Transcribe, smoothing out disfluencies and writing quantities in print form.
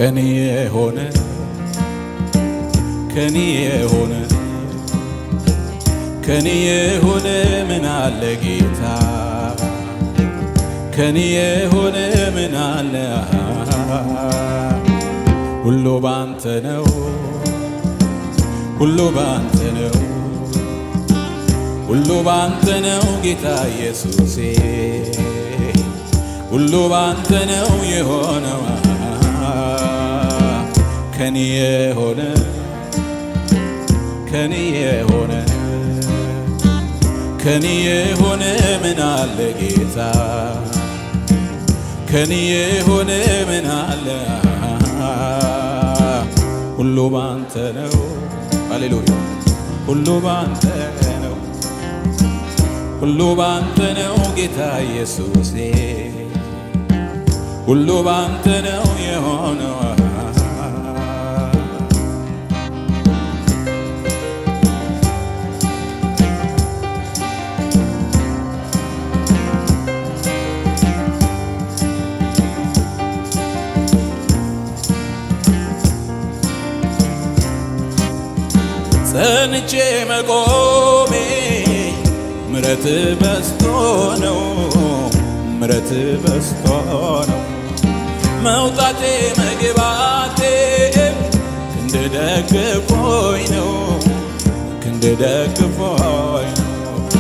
ከኔ የሆነ ከኔ የሆነ ከኔ የሆነ ምን አለ ጌታ ከኔ የሆነ ምን አለ ሁሉ ባንተ ነው ሁሉ ባንተ ነው ሁሉ ባንተ ነው ጌታ ኢየሱሴ ሁሉ ባንተ ነው የሆነው ከኔ የሆነ ከኔ የሆነ ከኔ የሆነ ምን አለ ጌታ ከኔ የሆነ ምን አለ ሁሉ ባንተ ነው ሃሌሉያ ሁሉ ባንተ ነው ሁሉ ባንተ ነው ጌታ ኢየሱሴ ሁሉ ባንተ ነው የሆነው ጸንቼ መቆሜ ምሕረት በዝቶ ነው ምሕረት በዝቶ ነው መውጣቴ መግባቴ ክንድ ደግፎኝ ነው ክንድ ደግፎኝ